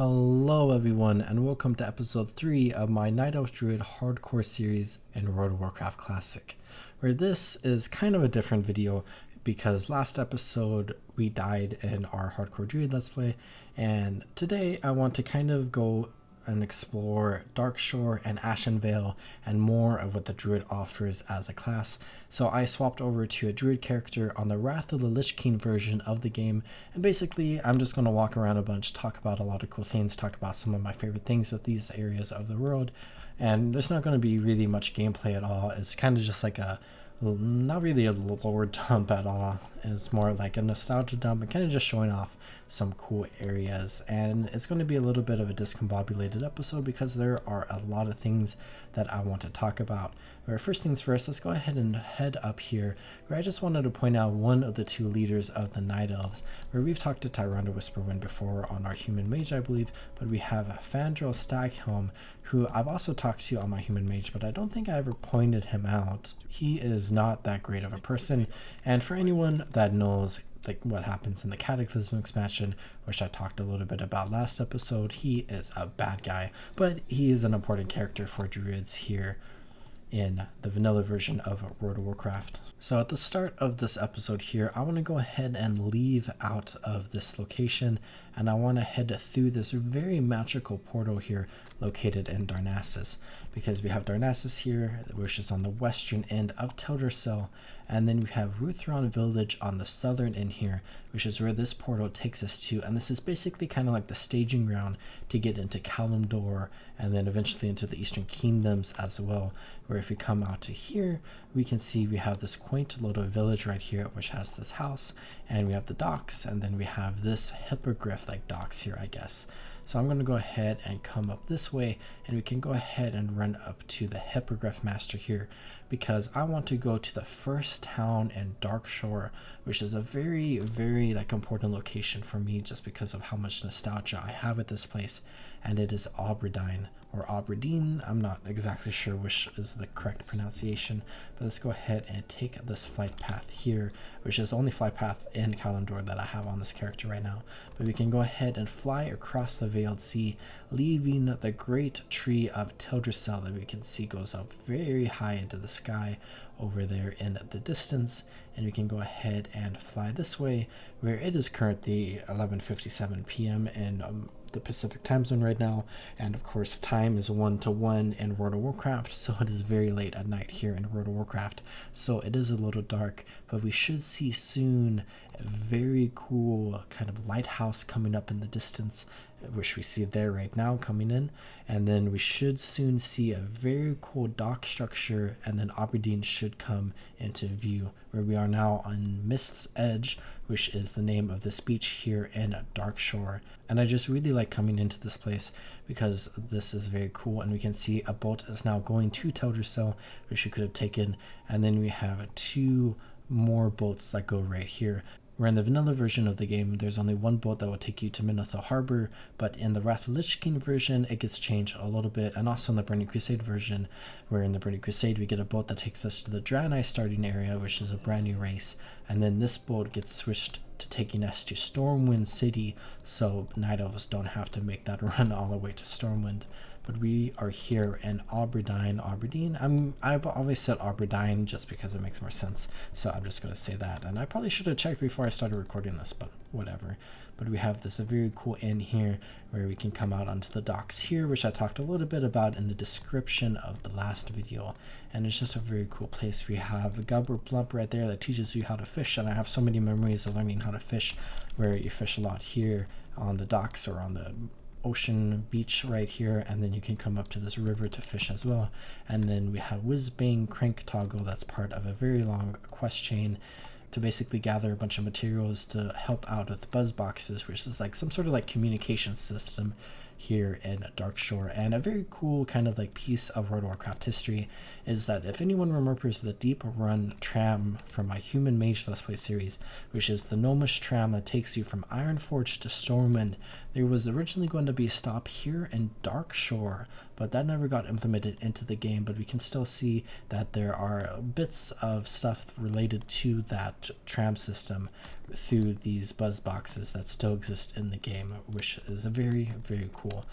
Hello everyone and welcome to episode 3 of my Night Elf Druid hardcore series in World of Warcraft Classic, where this is kind of a different video because last episode we died in our hardcore druid let's play, and today I want to kind of go and explore Darkshore and Ashenvale and more of what the druid offers as a class. So I swapped over to a druid character on the Wrath of the Lich King version of the game, and basically I'm just going to walk around a bunch, talk about a lot of cool things, talk about some of my favorite things with these areas of the world, and there's not going to be really much gameplay at all. It's kind of just like not really a lore dump at all. It's more like a nostalgia dump and kind of just showing off some cool areas, and it's going to be a little bit of a discombobulated episode because there are a lot of things that I want to talk about. But first things first, let's go ahead and head up here where I just wanted to point out one of the two leaders of the Night Elves, where we've talked to Tyrande Whisperwind before on our human mage I believe, but we have Fandral Staghelm, who I've also talked to on my human mage, but I don't think I ever pointed him out. He is not that great of a person, and for anyone that knows like what happens in the Cataclysm expansion, which I talked a little bit about last episode, he is a bad guy, but he is an important character for druids here in the vanilla version of World of Warcraft. So at the start of this episode here, I want to go ahead and leave out of this location, and I want to head through this very magical portal here located in Darkshore, because we have Darkshore here, which is on the western end of Teldrassil, and then we have Ruthron village on the southern end here, which is where this portal takes us to, and this is basically kind of like the staging ground to get into Kalimdor and then eventually into the Eastern Kingdoms as well, where if we come out to here, we can see we have this quaint little village right here which has this house, and we have the docks, and then we have this hippogriff like docks here I guess. So I'm going to go ahead and come up this way, and we can go ahead and run up to the Hippogriff Master here, because I want to go to the first town in Darkshore, which is a very like important location for me just because of how much nostalgia I have at this place, and it is Obradine or Aberdeen. I'm not exactly sure which is the correct pronunciation, but let's go ahead and take this flight path here, which is the only flight path in Kalimdor that I have on this character right now. But we can go ahead and fly across the Veiled Sea, leaving the great tree of Teldrassil that we can see goes up very high into the sky over there in the distance, and we can go ahead and fly this way where it is currently 11:57 p.m. in the Pacific time zone right now, and of course time is 1 to 1 in World of Warcraft, so it is very late at night here in World of Warcraft, so it is a little dark, but we should see soon a very cool kind of lighthouse coming up in the distance, which we see there right now coming in, and then we should soon see a very cool dock structure, and then Aberdeen should come into view, where we are now on Mist's Edge, which is the name of this beach here in Darkshore. And I just really like coming into this place because this is very cool, and we can see a boat is now going to Teldrassil, which we could have taken, and then we have two more boats that go right here. Where in the vanilla version of the game, there's only one boat that will take you to Minotho Harbor, but in the Wrath of the Lich King version, it gets changed a little bit, and also in the Burning Crusade version, where in the Burning Crusade we get a boat that takes us to the Draenei starting area, which is a brand new race, and then this boat gets switched to taking us to Stormwind City, so Night Elves don't have to make that run all the way to Stormwind. But we are here in Aberdeen. I've always said Aberdeen just because it makes more sense, so I'm just going to say that, and I probably should have checked before I started recording this, but whatever. But we have this very cool inn here where we can come out onto the docks here, which I talked a little bit about in the description of the last video, and it's just a very cool place. We have a Gubber Blump right there that teaches you how to fish, and I have so many memories of learning how to fish, where you fish a lot here on the docks or on the ocean beach right here, and then you can come up to this river to fish as well. And then we have Whizbang Crank Toggle, that's part of a very long quest chain to basically gather a bunch of materials to help out with buzz boxes, which is like some sort of like communication system here in Darkshore. And a very cool kind of like piece of World of Warcraft history is that if anyone remembers the Deep Run tram from my Human Mage Let's Play series, which is the Gnomish tram that takes you from Ironforge to Stormwind, there was originally going to be a stop here in Darkshore, but that never got implemented into the game. But we can still see that there are bits of stuff related to that tram system through these buzz boxes that still exist in the game, which is a very, very cool.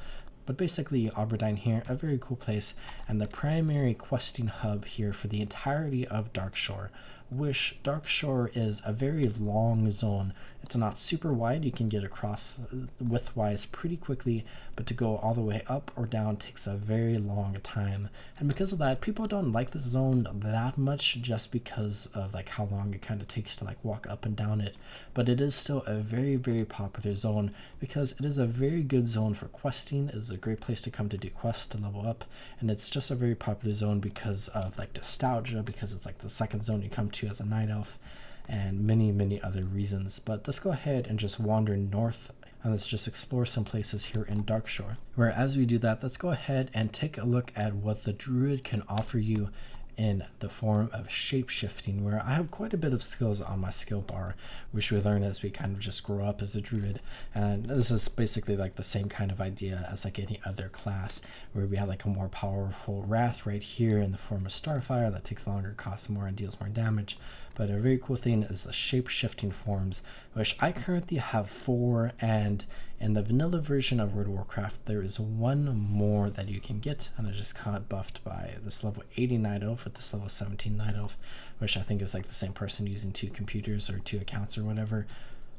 But basically, Aberdeen here, a very cool place, and the primary questing hub here for the entirety of Darkshore, which Darkshore is a very long zone. It's not super wide, you can get across width-wise pretty quickly, but to go all the way up or down takes a very long time. And because of that, people don't like this zone that much just because of like how long it kind of takes to like walk up and down it. But it is still a very, very popular zone because it is a very good zone for questing. It is a great place to come to do quests to level up, and it's just a very popular zone because of like nostalgia, because it's like the second zone you come to as a night elf, and many other reasons. But let's go ahead and just wander north and let's just explore some places here in Darkshore, where as we do that, let's go ahead and take a look at what the druid can offer you in the form of shapeshifting, where I have quite a bit of skills on my skill bar, which we learn as we kind of just grow up as a druid. And this is basically like the same kind of idea as like any other class, where we have like a more powerful wrath right here in the form of starfire that takes longer, costs more, and deals more damage. But a very cool thing is the shape-shifting forms, which I currently have 4, and in the vanilla version of World of Warcraft, there is 1 more that you can get, and I just got buffed by this level 80 Night Elf with this level 17 Night Elf, which I think is like the same person using 2 computers or 2 accounts or whatever.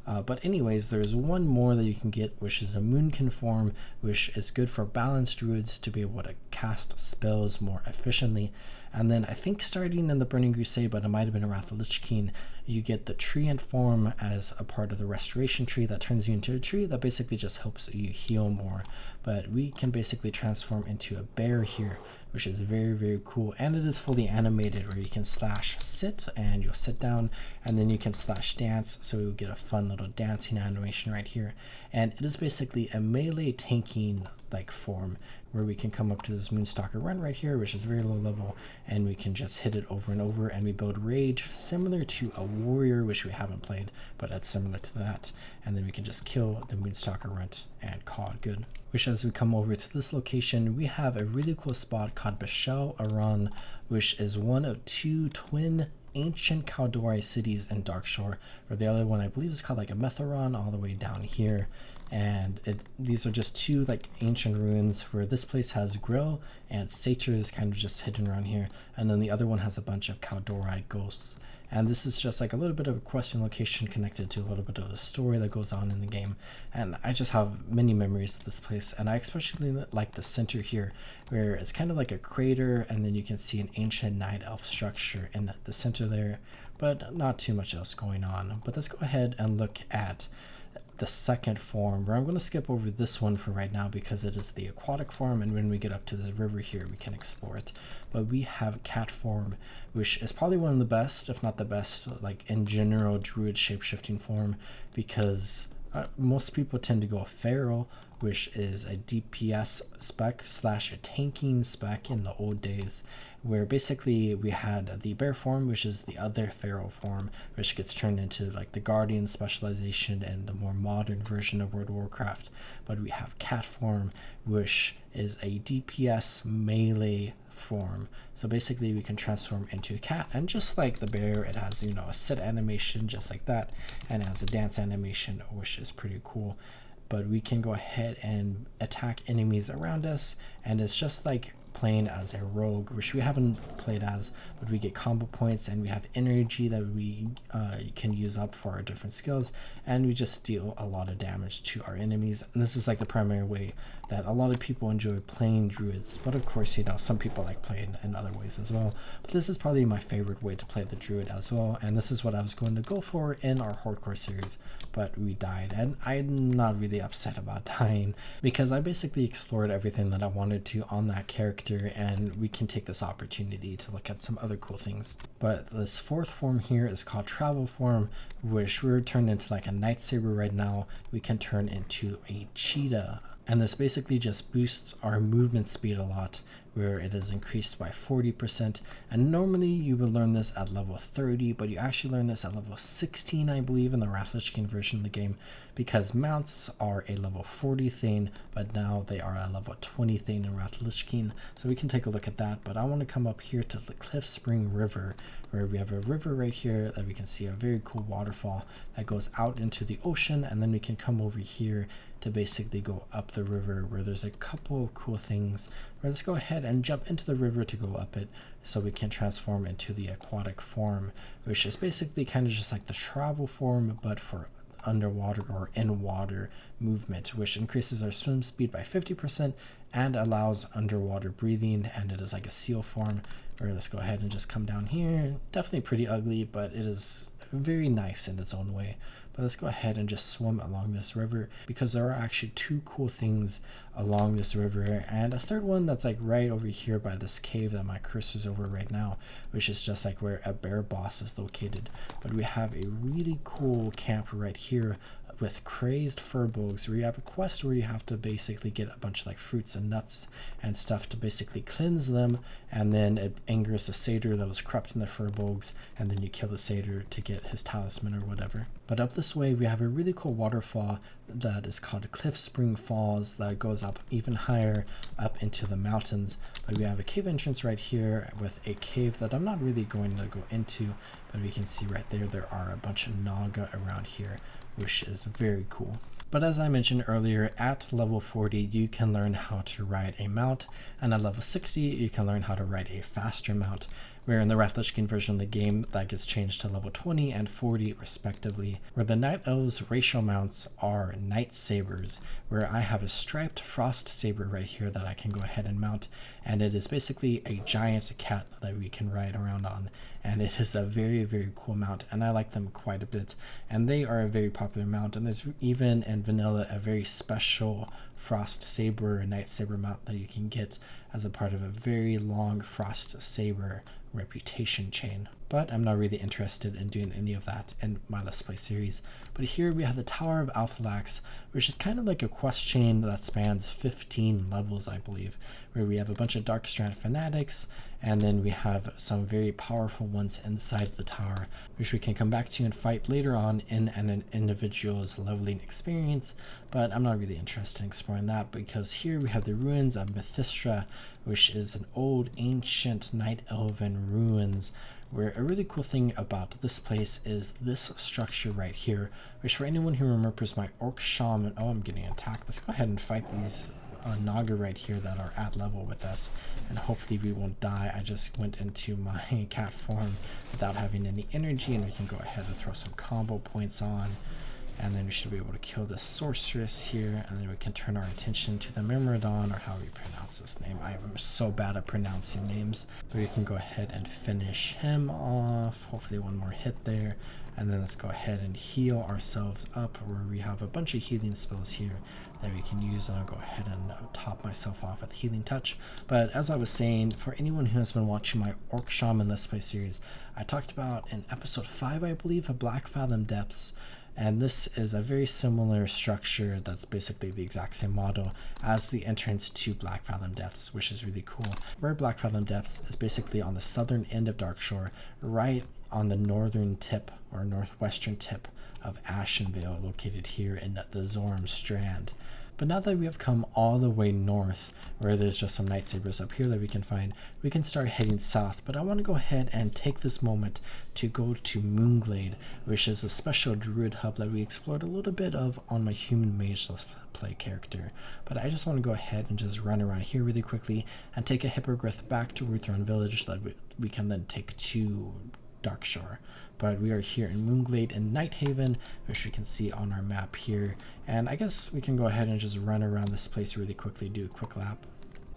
But anyways, there's 1 more that you can get, which is a Moonkin form, which is good for balanced druids to be able to cast spells more efficiently. And then I think starting in the Burning Crusade, but it might have been around the Lich King, you get the Treant form as a part of the restoration tree that turns you into a tree that basically just helps you heal more. But we can basically transform into a bear here, which is very, very cool. And it is fully animated, where you can slash sit and you'll sit down, and then you can slash dance, so you'll get a fun little dancing animation right here. And it is basically a melee tanking like form, where we can come up to this Moonstalker run right here, which is very low level, and we can just hit it over and over, and we build rage similar to a warrior, which we haven't played, but it's similar to that. And then we can just kill the Moonstalker runt and call it good. Which, as we come over to this location, we have a really cool spot called Bashel Aran, which is one of 2 twin ancient Kaldori cities in Darkshore, where the other one I believe is called like a Metheron all the way down here. And these are just 2 like ancient ruins, where this place has Grill and Satyr is kind of just hidden around here, and then the other one has a bunch of Kaldori ghosts. And this is just like a little bit of a questing location connected to a little bit of the story that goes on in the game. And I just have many memories of this place, and I especially like the center here, where it's kind of like a crater, and then you can see an ancient night elf structure in the center there, but not too much else going on. But let's go ahead and look at the second form, where I'm going to skip over this one for right now because it is the aquatic form, and when we get up to the river here we can explore it. But we have cat form, which is probably one of the best, if not the best, like in general druid shapeshifting form, because most people tend to go feral, which is a DPS spec slash a tanking spec in the old days, where basically we had the bear form, which is the other feral form, which gets turned into like the guardian specialization and the more modern version of World of Warcraft. But we have cat form, which is a DPS melee form. So basically we can transform into a cat, and just like the bear, it has, you know, a sit animation just like that, and it has a dance animation, which is pretty cool. But we can go ahead and attack enemies around us, and it's just like playing as a rogue, which we haven't played as, but we get combo points and we have energy that we can use up for our different skills, and we just deal a lot of damage to our enemies. And this is like the primary way that a lot of people enjoy playing druids, but of course, you know, some people like playing in other ways as well. But this is probably my favorite way to play the druid as well, and this is what I was going to go for in our hardcore series, but we died, and I'm not really upset about dying because I basically explored everything that I wanted to on that character, and we can take this opportunity to look at some other cool things. But this 4th form here is called travel form, which we're turned into like a Nightsaber right now. We can turn into a cheetah And this basically just boosts our movement speed a lot, where it is increased by 40%. And normally you would learn this at level 30, but you actually learn this at level 16, I believe, in the Wrath-Lich King version of the game, because mounts are a level 40 thing, but now they are a level 20 thing in Wrath-Lich King. So we can take a look at that, but I want to come up here to the Cliff Spring River, where we have a river right here that we can see a very cool waterfall that goes out into the ocean, and then we can come over here to basically go up the river, where there's a couple of cool things. Right, let's go ahead and jump into the river to go up it, so we can transform into the aquatic form, which is basically kind of just like the travel form, but for underwater or in water movement, which increases our swim speed by 50% and allows underwater breathing, and it is like a seal form. Or let's go ahead and just come down here. Definitely pretty ugly, but it is very nice in its own way. But let's go ahead and just swim along this river, because there are actually two cool things along this river, and a third one that's like right over here by this cave that my cursor's over right now, which is just like where a bear boss is located. But we have a really cool camp right here with crazed furbolgs, where you have a quest where you have to basically get a bunch of like fruits and nuts and stuff to basically cleanse them, and then it angers the satyr that was corrupt in the furbolgs, and then you kill the satyr to get his talisman or whatever. But up this way we have a really cool waterfall that is called Cliff Spring Falls that goes up even higher up into the mountains. But we have a cave entrance right here with a cave that I'm not really going to go into, but we can see right there are a bunch of naga around here, which is very cool. But as I mentioned earlier, at level 40 you can learn how to ride a mount, and at level 60 you can learn how to ride a faster mount, where in the Wrath-Lich King version of the game that gets changed to level 20 and 40 respectively, where the Night Elves racial mounts are Nightsabers, where I have a striped frost saber right here that I can go ahead and mount, and it is basically a giant cat that we can ride around on, and it is a very, very cool mount, and I like them quite a bit, and they are a very popular mount. And there's even in vanilla a very special frost saber, Nightsaber mount that you can get as a part of a very long frost saber reputation chain. But I'm not really interested in doing any of that in my Let's Play series. But here we have the Tower of Althalax, which is kind of like a quest chain that spans 15 levels, I believe, where we have a bunch of Darkstrand fanatics, and then we have some very powerful ones inside the tower, which we can come back to and fight later on in an individual's leveling experience. But I'm not really interested in exploring that, because here we have the ruins of Mythistra, which is an old ancient night elven ruins, where a really cool thing about this place is this structure right here, which for anyone who remembers my orc shaman, oh, I'm getting attacked. Let's go ahead and fight these naga right here that are at level with us, and hopefully we won't die. I just went into my cat form without having any energy, and we can go ahead and throw some combo points on, and then we should be able to kill the sorceress here, and then we can turn our attention to the Myrmidon, or how we pronounce this name. I am so bad at pronouncing names, but we can go ahead and finish him off. Hopefully one more hit there, and then let's go ahead and heal ourselves up, where we have a bunch of healing spells here that we can use, and I'll go ahead and top myself off with Healing Touch. But as I was saying, for anyone who has been watching my Orc Shaman Let's Play series, I talked about in episode 5, I believe, of Black Fathom Depths, and this is a very similar structure that's basically the exact same model as the entrance to Black Fathom Depths, which is really cool. Where Black Fathom Depths is basically on the southern end of Darkshore, right on the northern tip or northwestern tip of Ashenvale, located here in the Zoram Strand. But now that we have come all the way north, where there's just some Nightsabers up here that we can find, we can start heading south. But I want to go ahead and take this moment to go to Moonglade, which is a special druid hub that we explored a little bit of on my human mage Let's Play character. But I just want to go ahead and just run around here really quickly and take a hippogriff back to Ruthron Village that we can then take to Darkshore. But we are here in Moonglade in Nighthaven, which we can see on our map here, and I guess we can go ahead and just run around this place really quickly, do a quick lap.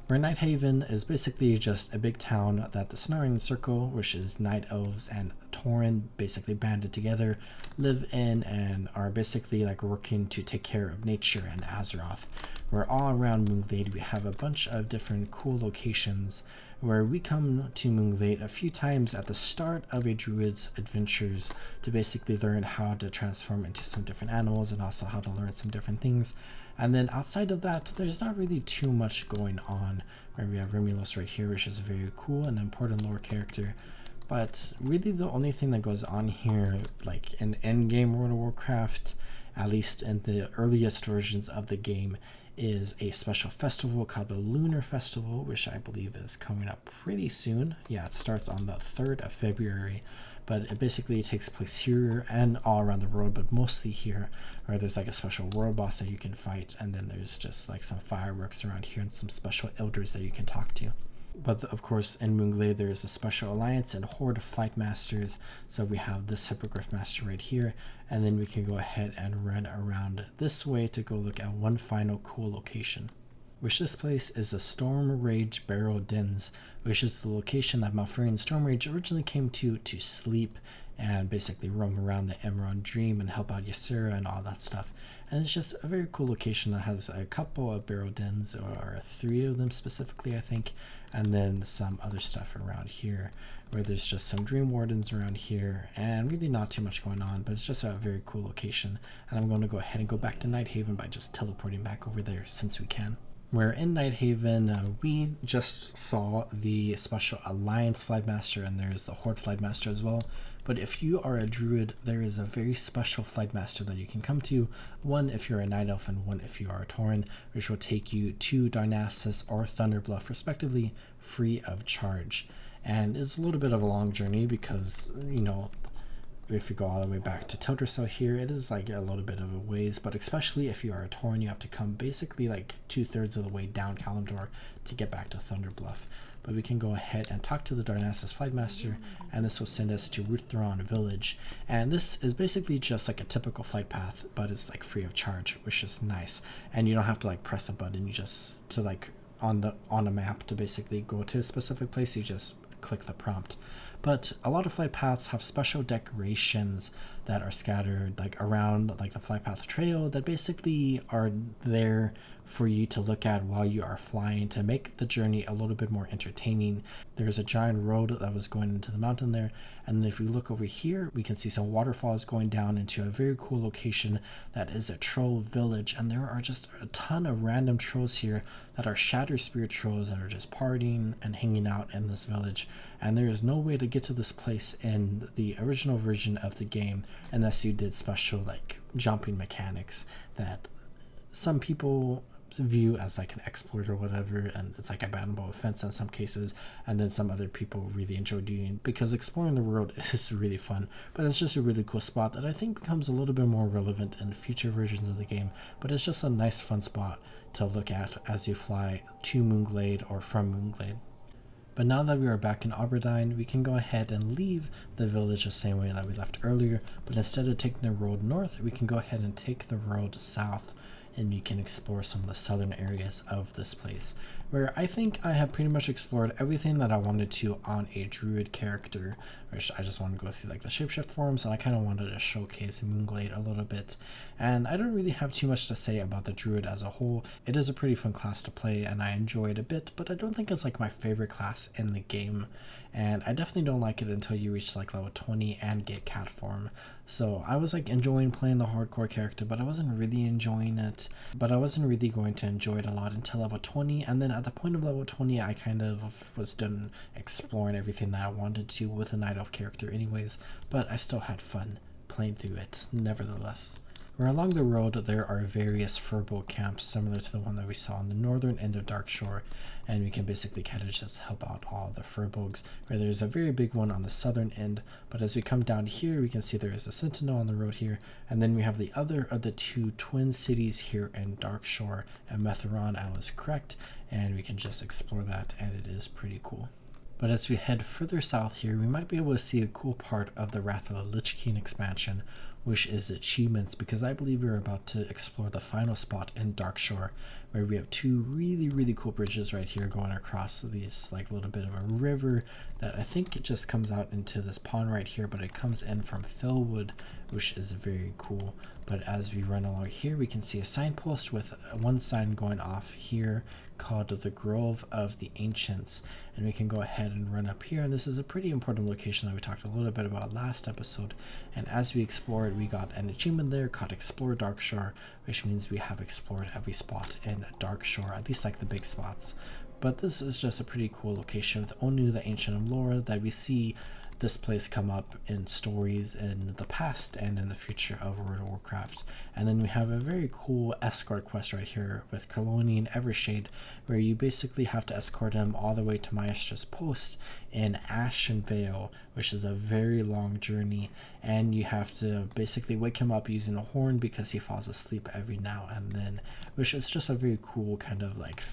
Where Nighthaven is basically just a big town that the Snarling Circle, which is Night Elves and Tauren basically banded together, live in, and are basically like working to take care of nature and Azeroth. Where all around Moonglade we have a bunch of different cool locations, where we come to Moonglade a few times at the start of a druid's adventures to basically learn how to transform into some different animals, and also how to learn some different things And then outside of that, there's not really too much going on. Where we have Remulus right here, which is a very cool and important lore character. But really the only thing that goes on here, like in endgame World of Warcraft, at least in the earliest versions of the game, is a special festival called the Lunar Festival, which I believe is coming up pretty soon. Yeah, it starts on the 3rd of February, but it basically takes place here and all around the world, but mostly here, where there's like a special world boss that you can fight, and then there's just like some fireworks around here and some special elders that you can talk to. But of course, in Moonglade, there is a special alliance and horde of flight masters. So we have this hippogriff master right here, and then we can go ahead and run around this way to go look at one final cool location, which this place is the Storm Rage Barrow Dens, which is the location that Malfurion Stormrage originally came to sleep and basically roam around the Emerald Dream and help out Ysera and all that stuff. And it's just a very cool location that has a couple of barrow dens, or 3 of them specifically, I think, and then some other stuff around here, where there's just some Dream Wardens around here, and really not too much going on, but it's just a very cool location. And I'm going to go ahead and go back to Nighthaven by just teleporting back over there since we can. Where in Nighthaven, we just saw the special Alliance Flightmaster, and there's the Horde Flightmaster as well. But if you are a Druid, there is a very special Flightmaster that you can come to. One if you're a Night Elf, and one if you are a Tauren, which will take you to Darkshore or Thunderbluff, respectively, free of charge. And it's a little bit of a long journey because, you know, if you go all the way back to Teldrassil here, it is like a little bit of a ways, but especially if you are a Tauren, you have to come basically like 2/3 of the way down Kalimdor to get back to Thunderbluff. But we can go ahead and talk to the Darkshore Flightmaster, and this will send us to Ruthron Village. And this is basically just like a typical flight path, but it's like free of charge, which is nice. And you don't have to like press a button, you just to like on a map to basically go to a specific place, you just click the prompt. But a lot of flight paths have special decorations that are scattered like around like the flight path trail that basically are there for you to look at while you are flying to make the journey a little bit more entertaining. There's a giant road that was going into the mountain there, and then if we look over here, we can see some waterfalls going down into a very cool location that is a troll village. And there are just a ton of random trolls here that are shatter spirit trolls that are just partying and hanging out in this village. And there is no way to get to this place in the original version of the game unless you did special like jumping mechanics that some people view as like an exploit or whatever, and it's like a bannable offense in some cases, and then some other people really enjoy doing, because exploring the world is really fun. But it's just a really cool spot that I think becomes a little bit more relevant in future versions of the game, but it's just a nice fun spot to look at as you fly to Moonglade or from Moonglade. But now that we are back in Aberdeen, we can go ahead and leave the village the same way that we left earlier, but instead of taking the road north, we can go ahead and take the road south, and you can explore some of the southern areas of this place, where I think I have pretty much explored everything that I wanted to on a Druid character, which I just wanted to go through like the shapeshift forms, and I kind of wanted to showcase Moonglade a little bit. And I don't really have too much to say about the Druid as a whole. It is a pretty fun class to play, and I enjoy it a bit, but I don't think it's like my favorite class in the game. And I definitely don't like it until you reach like level 20 and get cat form. So I was like enjoying playing the hardcore character, but I wasn't really enjoying it. But I wasn't really going to enjoy it a lot until level 20. And then at the point of level 20, I kind of was done exploring everything that I wanted to with a Night Elf character anyways. But I still had fun playing through it nevertheless. Where along the road there are various furbolg camps similar to the one that we saw on the northern end of Darkshore, and we can basically kind of just help out all the furbolgs, where there's a very big one on the southern end. But as we come down here, we can see there is a sentinel on the road here, and then we have the other of the 2 twin cities here in Darkshore and Metheron. I was correct, and we can just explore that, and it is pretty cool. But as we head further south here, we might be able to see a cool part of the Wrath of the Lich King expansion, which is achievements, because I believe we're about to explore the final spot in Darkshore, where we have 2 really cool bridges right here going across these like little bit of a river that I think it just comes out into this pond right here, but it comes in from Fellwood, which is very cool. But as we run along here, we can see a signpost with one sign going off here called the Grove of the Ancients, and we can go ahead and run up here, and this is a pretty important location that we talked a little bit about last episode. And as we explore part, we got an achievement there called Explore Darkshore, which means we have explored every spot in Darkshore, at least like the big spots. But this is just a pretty cool location with only the ancient lore that we see this place come up in stories in the past and in the future of World of Warcraft. And then we have a very cool escort quest right here with Colonian Evershade, where you basically have to escort him all the way to Maestra's post in Ashenvale, which is a very long journey, and you have to basically wake him up using a horn because he falls asleep every now and then, which is just a very cool kind of like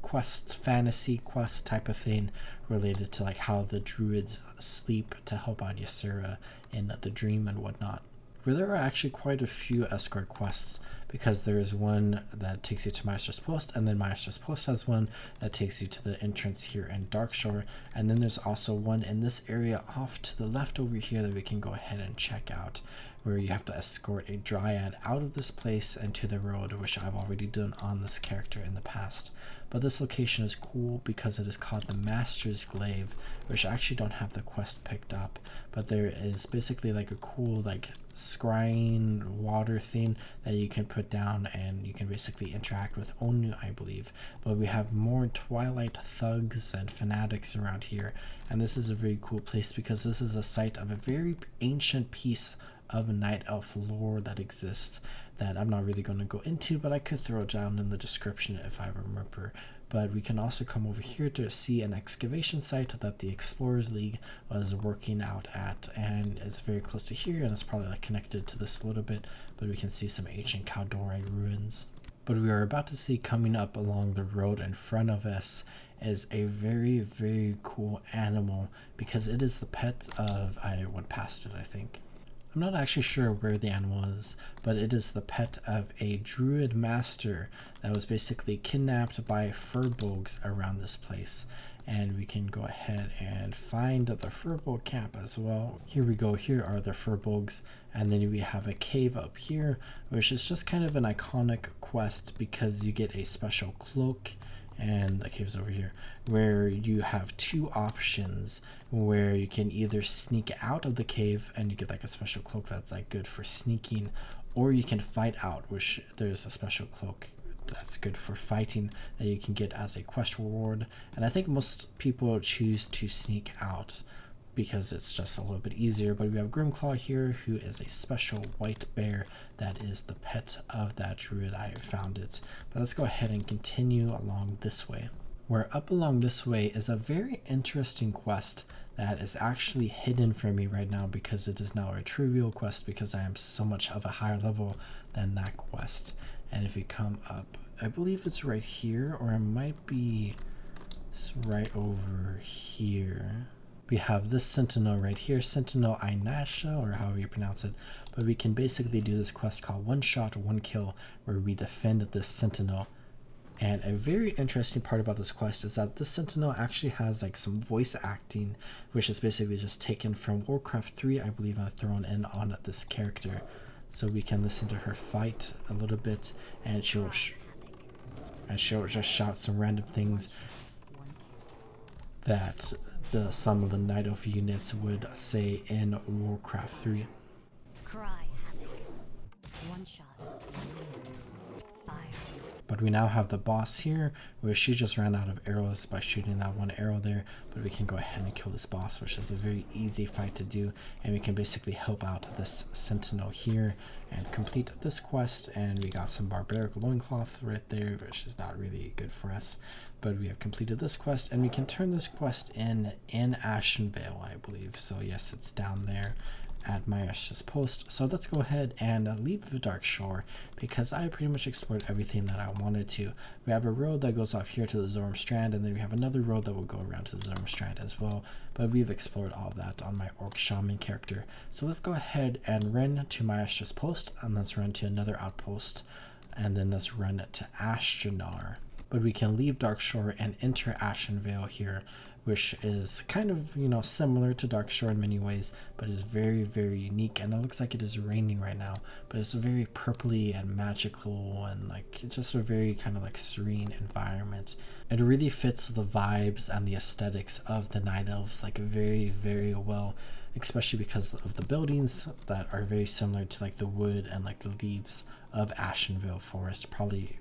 quest, fantasy quest type of thing related to like how the druids sleep to help out Ysera in the dream and whatnot. Where there are actually quite a few escort quests, because there is one that takes you to Maestra's Post, and then Maestra's Post has one that takes you to the entrance here in Darkshore, and then there's also one in this area off to the left over here that we can go ahead and check out, where you have to escort a dryad out of this place and to the road, which I've already done on this character in the past. But this location is cool because it is called the Master's Glaive, which I actually don't have the quest picked up, but there is basically like a cool like scrying water thing that you can put down, and you can basically interact with Onu, I believe. But we have more Twilight thugs and fanatics around here, and this is a very cool place because this is a site of a very ancient piece of Night Elf lore that exists that I'm not really going to go into, but I could throw it down in the description if I remember. But we can also come over here to see an excavation site that the Explorers League was working out at, and it's very close to here, and it's probably like connected to this a little bit, but we can see some ancient Caldore ruins. But we are about to see coming up along the road in front of us is a very, very cool animal, because it is the pet of, I went past it I think. I'm not actually sure where the animal is, but it is the pet of a druid master that was basically kidnapped by furbolgs around this place. And we can go ahead and find the furbolg camp as well. Here we go, here are the furbolgs, and then we have a cave up here, which is just kind of an iconic quest because you get a special cloak, and the cave's over here, where you have two options where you can either sneak out of the cave and you get like a special cloak that's like good for sneaking, or you can fight out, which there's a special cloak that's good for fighting that you can get as a quest reward. And I think most people choose to sneak out because it's just a little bit easier. But we have Grimclaw here, who is a special white bear that is the pet of that druid. I found it. But let's go ahead and continue along this way. Where up along this way is a very interesting quest that is actually hidden from me right now because it is now a trivial quest because I am so much of a higher level than that quest. And if we come up, I believe it's right here, or it might be right over here. We have this sentinel right here, Sentinel Inasha, or however you pronounce it, but we can basically do this quest called One Shot, One Kill, where we defend this sentinel. And a very interesting part about this quest is that this sentinel actually has like some voice acting, which is basically just taken from Warcraft 3, I believe, and thrown in on this character. So we can listen to her fight a little bit, and she'll just shout some random things that some of the Night Elf units would say in Warcraft 3. Cry havoc. One shot. Fire. But we now have the boss here, where she just ran out of arrows by shooting that one arrow there, but we can go ahead and kill this boss, which is a very easy fight to do, and we can basically help out this sentinel here and complete this quest. And we got some barbaric loincloth right there, which is not really good for us, but we have completed this quest, and we can turn this quest in Ashenvale, I believe. So yes, it's down there at Maestra's Post. So let's go ahead and leave the Darkshore because I pretty much explored everything that I wanted to. We have a road that goes off here to the Zoram Strand, and then we have another road that will go around to the Zoram Strand as well, but we've explored all of that on my Orc Shaman character. So let's go ahead and run to Maestra's Post, and let's run to another outpost, and then let's run to Ashtanar. But we can leave Darkshore and enter Ashenvale here, which is kind of, you know, similar to Darkshore in many ways, but is very, very unique. And it looks like it is raining right now, but it's very purpley and magical, and like it's just a very kind of like serene environment. It really fits the vibes and the aesthetics of the Night Elves like very, very well, especially because of the buildings that are very similar to like the wood and like the leaves of Ashenvale Forest, probably,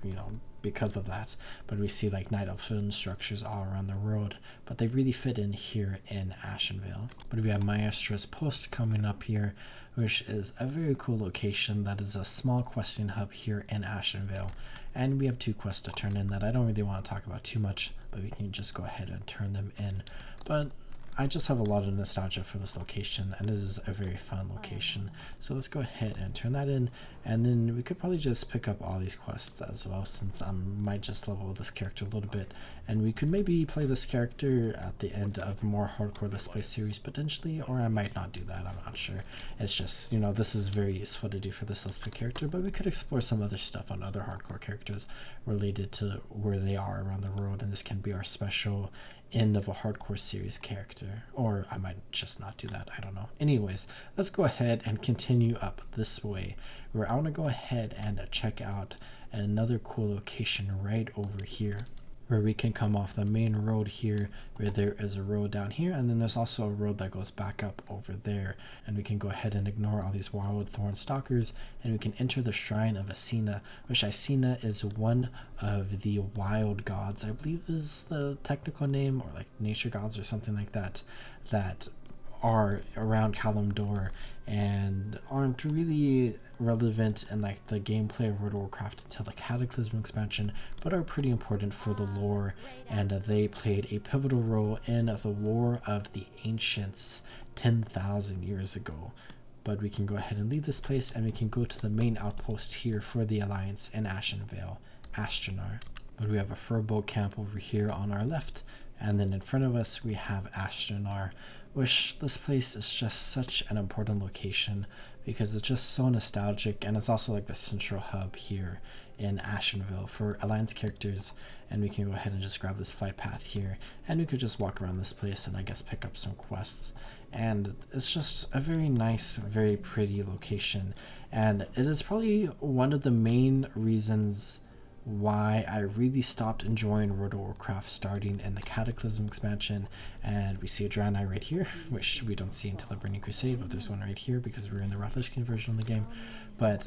because of that. But we see like Night Elfin structures all around the world, but they really fit in here in Ashenvale. But we have Maestra's Post coming up here, which is a very cool location that is a small questing hub here in Ashenvale. And we have 2 quests to turn in that I don't really want to talk about too much, but we can just go ahead and turn them in. But I just have a lot of nostalgia for this location, and it is a very fun location. So let's go ahead and turn that in, and then we could probably just pick up all these quests as well, since I might just level this character a little bit, and we could maybe play this character at the end of more hardcore Let's Play series potentially, or I might not do that, I'm not sure. It's just, this is very useful to do for this Let's Play character, but we could explore some other stuff on other hardcore characters related to where they are around the world, and this can be our special end of a hardcore series character, or I might just not do that, I don't know. Anyways, let's go ahead and continue up this way, where I want to go ahead and check out another cool location right over here, where we can come off the main road here, where there is a road down here, and then there's also a road that goes back up over there, and we can go ahead and ignore all these wild thorn stalkers, and we can enter the shrine of Asina, which Asina is one of the wild gods, I believe is the technical name, or like nature gods or something like that, that are around Kalimdor and aren't really relevant in like the gameplay of World of Warcraft until the Cataclysm expansion, but are pretty important for the lore, and they played a pivotal role in the War of the Ancients 10,000 years ago. But we can go ahead and leave this place, and we can go to the main outpost here for the Alliance in Ashenvale, Ashtanar. But we have a furbow camp over here on our left, and then in front of us we have Ashtanar, which this place is just such an important location because it's just so nostalgic, and it's also like the central hub here in Ashenvale for Alliance characters. And we can go ahead and just grab this flight path here, and we could just walk around this place and I guess pick up some quests. And it's just a very nice, very pretty location, and it is probably one of the main reasons why I really stopped enjoying World of Warcraft starting in the Cataclysm expansion. And we see a Draenei right here, which we don't see until the Burning Crusade, but there's one right here because we're in the Wrath-Lich-King version of the game. But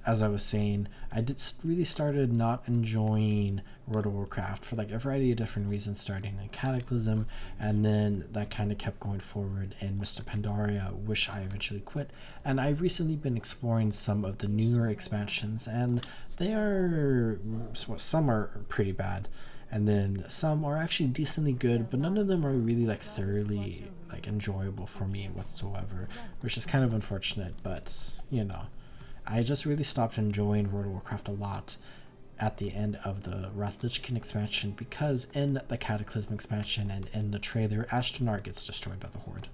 as I was saying, I really started not enjoying World of Warcraft for like a variety of different reasons, starting in Cataclysm, and then that kind of kept going forward in Mr. Pandaria, which I eventually quit. And I've recently been exploring some of the newer expansions, and they are, some are pretty bad, and then some are actually decently good, but none of them are really like thoroughly like enjoyable for me whatsoever, which is kind of unfortunate. But I just really stopped enjoying World of Warcraft a lot at the end of the Wrath-Lich-King expansion, because in the Cataclysm expansion and in the trailer, Ashtanar gets destroyed by the Horde.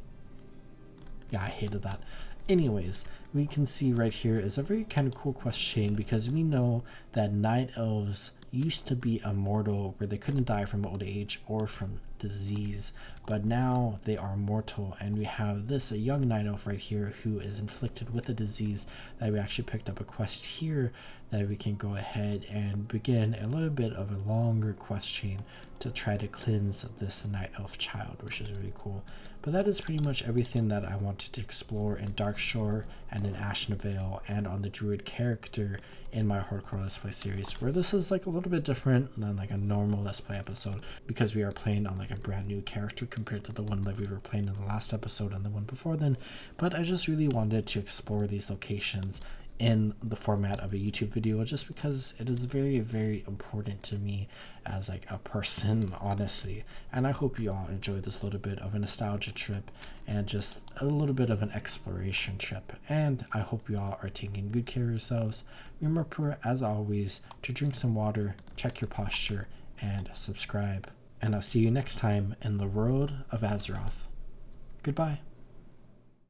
Yeah, I hated that. Anyways, we can see right here is a very kind of cool quest chain, because we know that night elves used to be immortal, where they couldn't die from old age or from disease, but now they are mortal. And we have a young night elf right here who is inflicted with a disease that we actually picked up a quest here that we can go ahead and begin a little bit of a longer quest chain to try to cleanse this night elf child, which is really cool. But that is pretty much everything that I wanted to explore in Darkshore and in Ashenvale and on the Druid character in my Hardcore Let's Play series, where this is like a little bit different than like a normal Let's Play episode, because we are playing on like a brand new character compared to the one that we were playing in the last episode and the one before then. But I just really wanted to explore these locations in the format of a YouTube video, just because it is very, very important to me as like a person, honestly. And I hope you all enjoyed this little bit of a nostalgia trip and just a little bit of an exploration trip. And I hope you all are taking good care of yourselves. Remember, as always, to drink some water, check your posture, and subscribe. And I'll see you next time in the world of Azeroth. Goodbye.